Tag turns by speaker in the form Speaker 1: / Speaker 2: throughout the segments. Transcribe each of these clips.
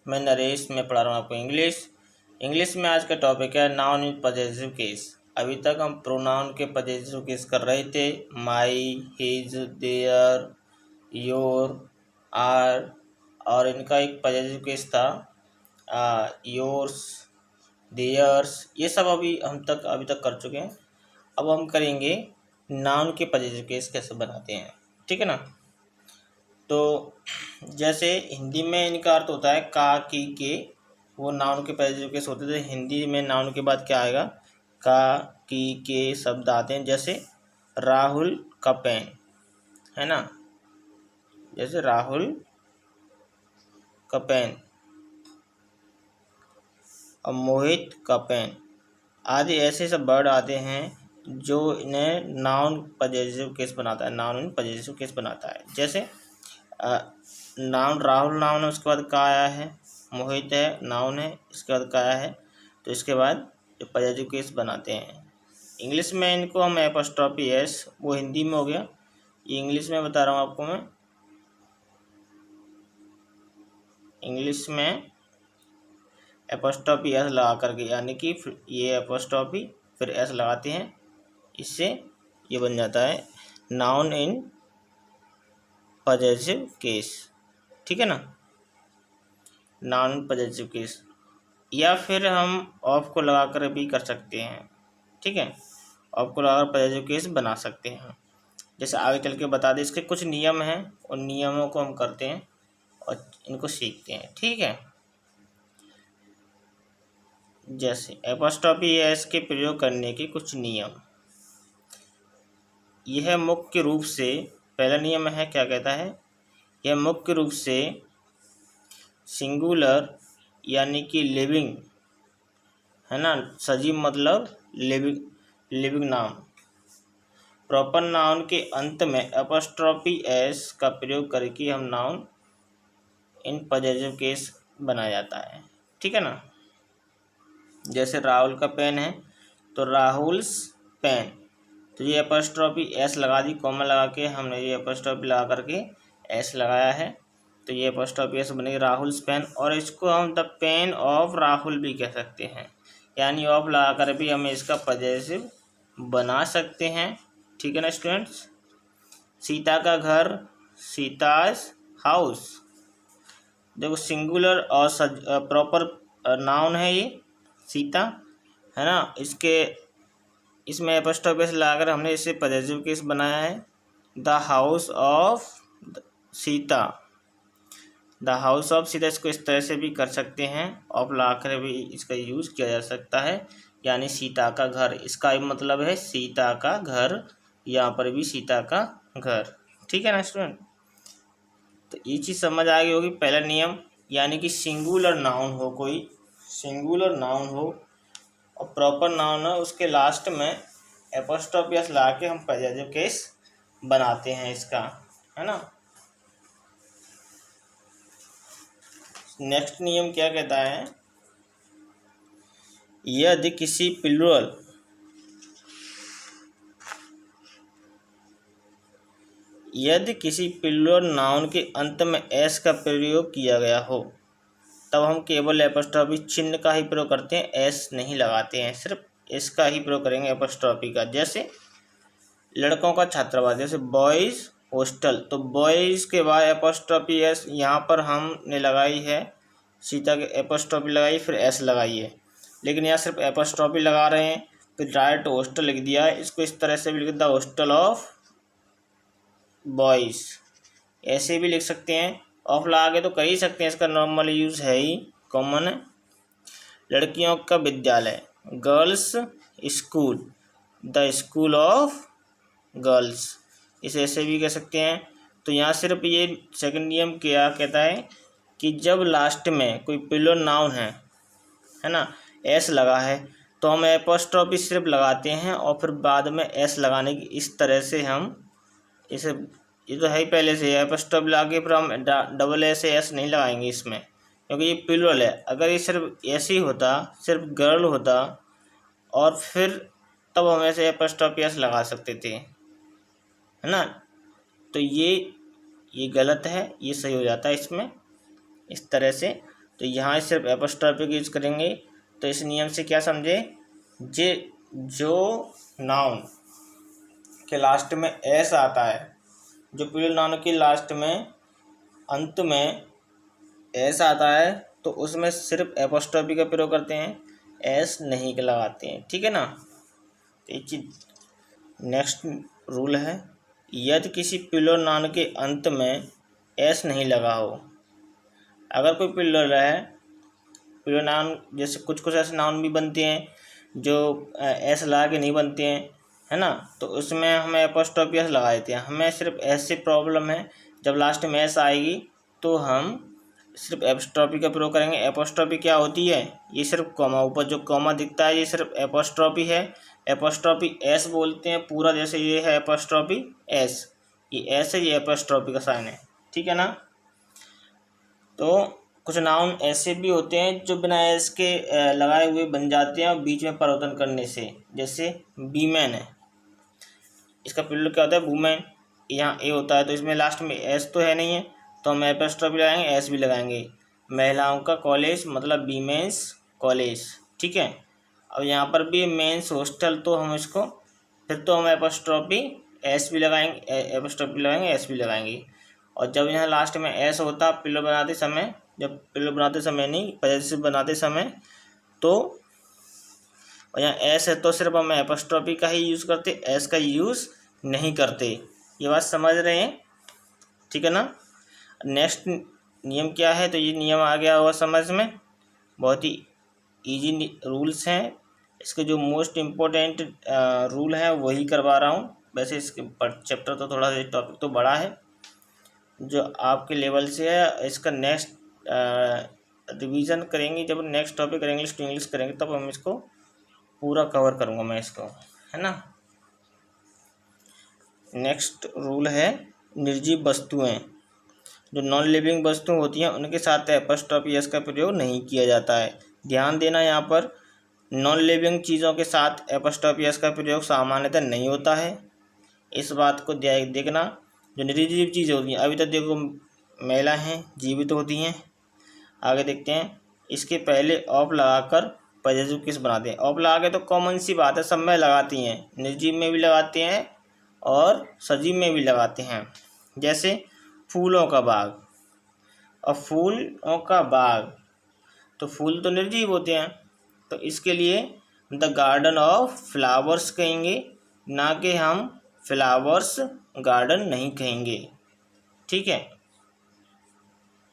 Speaker 1: मैं नरेश, मैं पढ़ा रहा हूँ आपको इंग्लिश में आज का टॉपिक है नाउन इन पजेसिव केस। अभी तक हम प्रोनाउन के पजेसिव केस कर रहे थे, माई, हिज, देयर, योर, आर, और इनका एक पजेसिव केस था योर्स, देयर्स। ये सब अभी तक कर चुके हैं। अब हम करेंगे नाउन के पजेसिव केस कैसे बनाते हैं, ठीक है ना। तो जैसे हिंदी में इनका अर्थ होता है का, की, के, वो नाउन के पजेसिव केस होते थे। हिंदी में नाउन के बाद क्या आएगा, का, की, के शब्द आते हैं। जैसे राहुल का पेन, है ना, जैसे राहुल का पेन, और मोहित का पेन आदि ऐसे सब वर्ड आते हैं जो इन्हें नाउन पजेसिव केस बनाता है, नाउन इन पजेसिव केस बनाता है। जैसे नाउन राहुल नाउन है, उसके बाद का आया है, मोहित है नाउन है, इसके बाद का आया है, तो इसके बाद जो पजेसिव केस बनाते हैं। इंग्लिश में इनको हम एपॉस्ट्रोफी एस, वो हिंदी में हो गया, ये इंग्लिश में बता रहा हूँ आपको मैं। इंग्लिश में एपॉस्ट्रोफी एस लगा करके, यानी कि ये एपॉस्ट्रोफी फिर एस लगाते हैं, इससे ये बन जाता है नाउन इन पजेसिव केस, ठीक है ना, नाउन इन पजेसिव केस। या फिर हम ऑफ को लगाकर भी कर सकते हैं, ठीक है, ऑफ को लगाकर पजेसिव केस बना सकते हैं। जैसे आगे चल के बता दें, इसके कुछ नियम हैं, और नियमों को हम करते हैं और इनको सीखते हैं, ठीक है। जैसे एपॉस्ट्रोफी एस के प्रयोग करने के कुछ नियम, यह मुख्य रूप से, पहला नियम है, क्या कहता है, यह मुख्य रूप से सिंगुलर यानी कि लिविंग, है ना, सजीव मतलब लिविंग नाउन, प्रॉपर नाउन के अंत में एपॉस्ट्रोफी एस का प्रयोग करके हम नाउन इन पजेसिव केस बनाया जाता है, ठीक है ना। जैसे राहुल का पेन है तो राहुल्स पेन, तो ये एपॉस्ट्रोफी एस लगा दी, कॉमा लगा के हमने ये एपॉस्ट्रोफी लगा करके एस लगाया है, तो ये एपॉस्ट्रोफी एस बनेगी राहुल्स पेन। और इसको हम द पेन ऑफ राहुल भी कह सकते हैं, यानी ऑफ लगा कर भी हम इसका पजेसिव बना सकते हैं, ठीक है ना स्टूडेंट्स। सीता का घर, सीताज हाउस, देखो सिंगुलर और प्रॉपर नाउन है ये सीता, है ना, इसमें एपॉस्ट्रोफी एस लगाकर हमने इसे पजेसिव केस बनाया है। The house of Sita, the house of Sita, इसको इस तरह से भी कर सकते हैं, ऑफ लगाकर भी इसका यूज़ किया जा सकता है, यानी सीता का घर, इसका मतलब है सीता का घर, यहाँ पर भी सीता का घर, ठीक है ना स्टूडेंट। तो ये चीज़ समझ आ गई होगी। पहला नियम, यानी कि सिंगुलर नाउन हो, कोई सिंगुलर नाउन हो और प्रॉपर नाउन हो, उसके लास्ट में एपॉस्ट्रोफी एस लगा के हम पजेसिव केस बनाते हैं इसका, है ना। नेक्स्ट नियम क्या कहता है, यदि किसी प्लूरल नाउन के अंत में एस का प्रयोग किया गया हो, तब हम केवल एपॉस्ट्रोफी चिन्ह का ही प्रयोग करते हैं, एस नहीं लगाते हैं, सिर्फ एस का ही प्रयोग करेंगे एपॉस्ट्रोफी का। जैसे लड़कों का छात्रावास, जैसे बॉयज़ हॉस्टल, तो बॉयज़ के बाद एपॉस्ट्रोफी एस यहाँ पर हमने लगाई है, सीता के एपॉस्ट्रोफी लगाई फिर एस लगाई है, लेकिन यहाँ सिर्फ एपॉस्ट्रोफी लगा रहे हैं, फिर डायरेक्ट हॉस्टल लिख दिया है। इसको इस तरह से भी लिख दिया, हॉस्टल ऑफ बॉयज़, ऐसे भी लिख सकते हैं, ऑफ लगा के तो कर ही सकते हैं, इसका नॉर्मल यूज़ है ही, कॉमन है। लड़कियों का विद्यालय, girls school, the school of girls, इसे ऐसे भी कह सकते हैं। तो यहाँ सिर्फ ये सेकंड नियम क्या कहता है कि जब लास्ट में कोई प्लूरल नाउन है ना, एस लगा है, तो हम एपॉस्ट्रोफी सिर्फ लगाते हैं और फिर बाद में एस लगाने की इस तरह से हम इसे, ये तो है ही पहले से एपॉस्ट्रोफी लगा के फिर हम डबल एस नहीं लगाएंगे इसमें, क्योंकि ये प्लूरल है। अगर ये सिर्फ ऐसे ही होता, सिर्फ गर्ल होता, और फिर तब हम ऐसे एपॉस्ट्रोफी एस लगा सकते थे, है ना। तो ये गलत है, ये सही हो जाता है इसमें, इस तरह से तो यहाँ सिर्फ एपोस्ट्रोफी यूज करेंगे। तो इस नियम से क्या समझे, जो नाउन के लास्ट में एस आता है, जो प्लूरल नाउन के लास्ट में अंत में एस आता है, तो उसमें सिर्फ एपोस्ट्रोफी का प्रयोग करते हैं, एस नहीं लगाते हैं। ठीक है ना। तो एक चीज नेक्स्ट रूल है, यदि किसी प्लूरल नाउन के अंत में एस नहीं लगा हो, अगर कोई प्लूरल है, प्लूरल नाउन जैसे कुछ ऐसे नाउन भी बनते हैं जो एस लगा के नहीं बनते हैं, है ना, तो उसमें हमें एपोस्ट्रोफी एस लगा देते हैं। हमें सिर्फ एस से प्रॉब्लम है, जब लास्ट में एस आएगी तो हम सिर्फ एपोस्ट्रोफी का प्रयोग करेंगे। एपोस्ट्रोफी क्या होती है, ये सिर्फ कॉमा, ऊपर जो कॉमा दिखता है ये सिर्फ एपोस्ट्रोफी है। एपोस्ट्रोफी एस बोलते हैं पूरा, जैसे ये है एपोस्ट्रोफी एस, ये एस है, ये एपोस्ट्रोफी का साइन है। ठीक है ना। तो कुछ नाउन ऐसे भी होते हैं जो बिना एस के लगाए हुए बन जाते हैं और बीच में परिवर्तन करने से, जैसे बीमैन है, इसका प्लूरल क्या होता है, वुमेन। यहाँ ए होता है तो इसमें लास्ट में एस तो है नहीं है, तो हम एपोस्ट्रोफी लगाएंगे, एस भी लगाएंगे। महिलाओं का कॉलेज मतलब वीमेंस कॉलेज। ठीक है। अब यहाँ पर भी मेंस हॉस्टल, तो हम इसको फिर तो हम एपोस्ट्रोफी एस भी लगाएंगे, एपोस्ट्रोफी लगाएंगे, एस भी लगाएंगे। और जब यहाँ लास्ट में एस होता प्लूरल बनाते समय, जब प्लूरल बनाते समय नहीं, पॉजेसिव बनाते समय, तो और यहाँ एस है तो सिर्फ हम एपोस्ट्रोफी का ही यूज़ करते, एस का यूज़ नहीं करते। ये बात समझ रहे हैं। ठीक है ना। नेक्स्ट नियम क्या है, तो ये नियम आ गया होगा समझ में, बहुत ही इजी रूल्स हैं। इसके जो मोस्ट इम्पोर्टेंट रूल है वही करवा रहा हूँ। वैसे इसके चैप्टर तो थोड़ा सा टॉपिक तो बड़ा है जो आपके लेवल से है। इसका नेक्स्ट रिवीजन करेंगे, जब next topic English to English करेंगे तब हम इसको पूरा कवर करूँगा मैं इसको, है ना। नेक्स्ट रूल है निर्जीव वस्तुएं, जो नॉन लिविंग वस्तु होती हैं उनके साथ एपोस्ट्रोफी एस का प्रयोग नहीं किया जाता है। ध्यान देना, यहाँ पर नॉन लिविंग चीज़ों के साथ एपोस्ट्रोफी एस का प्रयोग सामान्यतः नहीं होता है, इस बात को देखना। जो निर्जीव चीज़ें होती हैं, अभी तक देखो महिला हैं, जीवित होती हैं। आगे देखते हैं, इसके पहले ऑफ लगाकर पॉजेसिव केस बनाते हैं। ऑफ लगा के तो कॉमन सी बात है, सब में लगाती हैं, निर्जीव में भी लगाते हैं और सजीव में भी लगाते हैं। जैसे फूलों का बाग, और फूलों का बाग, तो फूल तो निर्जीव होते हैं, तो इसके लिए द गार्डन ऑफ फ्लावर्स कहेंगे, ना कि हम फ्लावर्स गार्डन नहीं कहेंगे। ठीक है।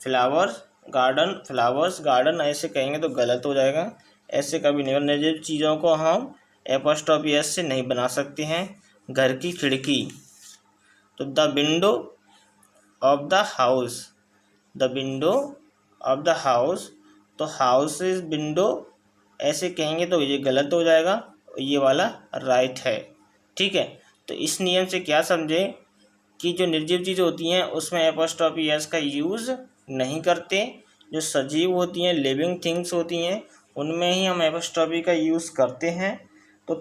Speaker 1: फ्लावर्स गार्डन ऐसे कहेंगे तो गलत हो जाएगा, ऐसे कभी नहीं। निर्जीव चीज़ों को हम एपोस्ट्रोफी एस से नहीं बना सकते हैं। घर की खिड़की, तो the window of the house, the window of the house, तो हाउस इज विंडो ऐसे कहेंगे तो ये गलत हो जाएगा, ये वाला राइट है। ठीक है। तो इस नियम से क्या समझे कि जो निर्जीव चीज़ होती हैं उसमें एपोस्ट्रोफी एस का यूज़ नहीं करते, जो सजीव होती हैं, लिविंग थिंग्स होती हैं, उनमें ही हम एपोस्ट्रोफी का यूज़ करते हैं। तो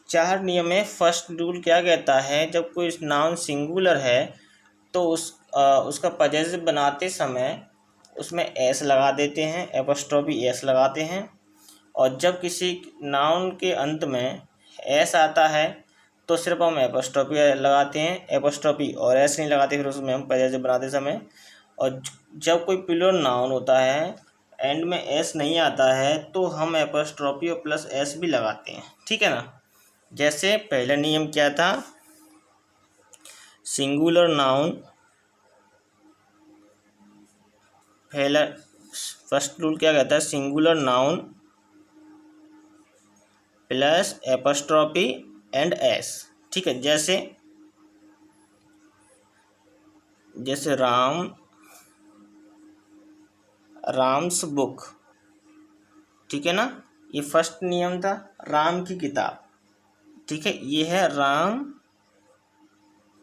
Speaker 1: 4 नियम में फर्स्ट रूल क्या कहता है, जब कोई नाउन सिंगुलर है तो उसका पॉजेसिव बनाते समय उसमें एस लगा देते हैं, एपोस्ट्रोफी एस लगाते हैं। और जब किसी नाउन के अंत में एस आता है तो सिर्फ हम एपोस्ट्रोफी लगाते हैं, एपोस्ट्रोफी और एस नहीं लगाते फिर उसमें हम पॉजेसिव बनाते समय। और जब कोई प्लूरल नाउन होता है एंड में एस नहीं आता है तो हम एपोस्ट्रोफी और प्लस एस भी लगाते हैं। ठीक है ना। जैसे पहला नियम क्या था, सिंगुलर नाउन, पहला फर्स्ट रूल क्या कहता है, singular noun plus apostrophe and S. ठीक है। जैसे राम्स बुक। ठीक है ना, ये फर्स्ट नियम था, राम की किताब। ठीक है, ये है राम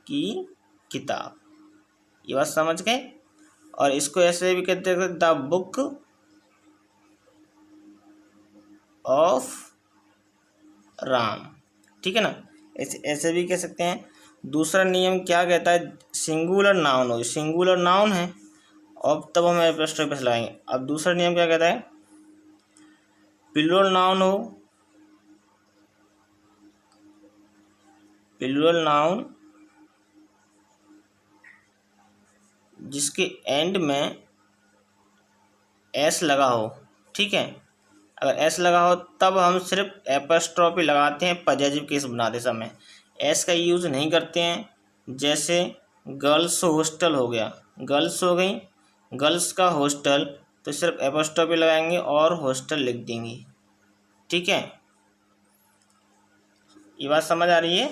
Speaker 1: की किताब, ये बात समझ गए। और इसको ऐसे भी कहते हैं द बुक ऑफ राम। ठीक है ना, ऐसे भी कह सकते हैं। दूसरा नियम क्या कहता है, सिंगुलर नाउन हो, सिंगुलर नाउन है अब तब हम एपोस्ट्रोफी एस लगाएंगे। अब दूसरा नियम क्या कहता है, प्लूरल नाउन हो, प्लूरल नाउन जिसके एंड में एस लगा हो, ठीक है, अगर एस लगा हो तब हम सिर्फ एपोस्ट्रोफी लगाते हैं पॉजिटिव केस बनाते समय, एस का यूज़ नहीं करते हैं। जैसे गर्ल्स हॉस्टल हो गया, गर्ल्स हो गई, गर्ल्स का हॉस्टल, तो सिर्फ एपोस्ट्रोफी लगाएंगे और हॉस्टल लिख देंगे, ठीक है। ये बात समझ आ रही है।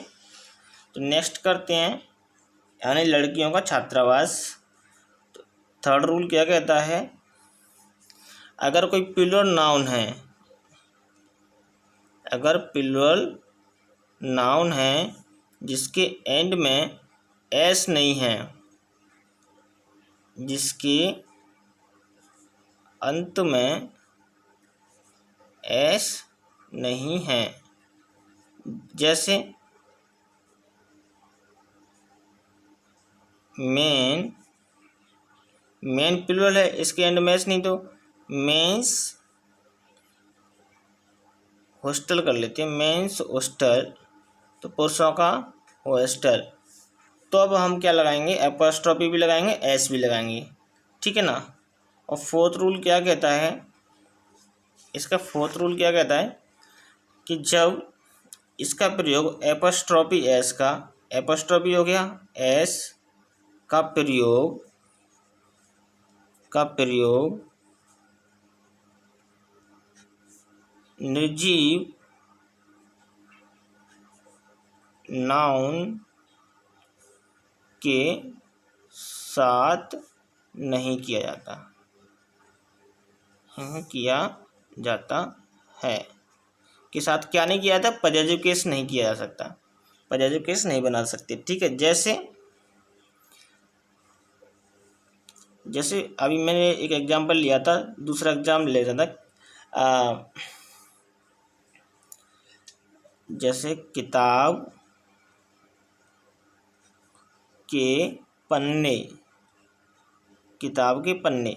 Speaker 1: तो नेक्स्ट करते हैं, यानी लड़कियों का छात्रावास। तो थर्ड रूल क्या कहता है, अगर कोई प्लूरल नाउन है, अगर प्लूरल नाउन है जिसके एंड में एस नहीं है, जिसके अंत में एस नहीं है, जैसे मेन, मेन प्लूरल है, इसके एंड में एस नहीं, तो मेंस हॉस्टल कर लेते हैं, मेंस हॉस्टल, तो पुरुषों का हॉस्टल। तो अब हम क्या लगाएंगे, एपोस्ट्रोफी भी लगाएंगे, एस भी लगाएंगे, ठीक है ना। और फोर्थ रूल क्या कहता है, इसका फोर्थ रूल क्या कहता है कि जब इसका प्रयोग एपोस्ट्रोफी एस का, एपोस्ट्रोफी हो गया, एस का प्रयोग, निर्जीव नाउन के साथ नहीं किया जाता, किया जाता है, के साथ क्या नहीं किया जाता, पॉजिटिव केस नहीं किया जा सकता, पॉजिटिव केस नहीं बना सकते, ठीक है। जैसे अभी मैंने एक एग्जांपल लिया था, दूसरा एग्जाम्पल ले रहा था, जैसे किताब के पन्ने, किताब के पन्ने,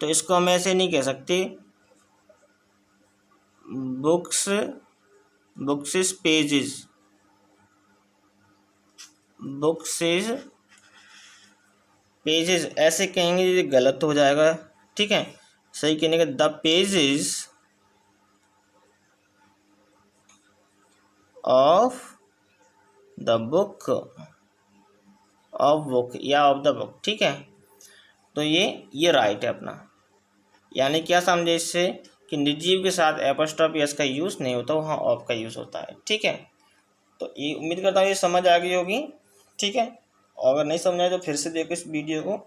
Speaker 1: तो इसको हम ऐसे नहीं कह सकते, बुक्स पेजेस, पेजेस ऐसे कहेंगे, ये गलत हो जाएगा, ठीक है। सही कहने का the pages of the book, of book या ऑफ द बुक, ठीक है। तो ये राइट है अपना, यानी क्या समझे इससे कि निर्जीव के साथ एपोस्ट्रोफी एस का यूज़ नहीं होता, वहाँ ऑफ का यूज़ होता है, ठीक है। तो ये उम्मीद करता हूँ ये समझ आ गई होगी, ठीक है। और अगर नहीं समझ आए तो फिर से देखो इस वीडियो को।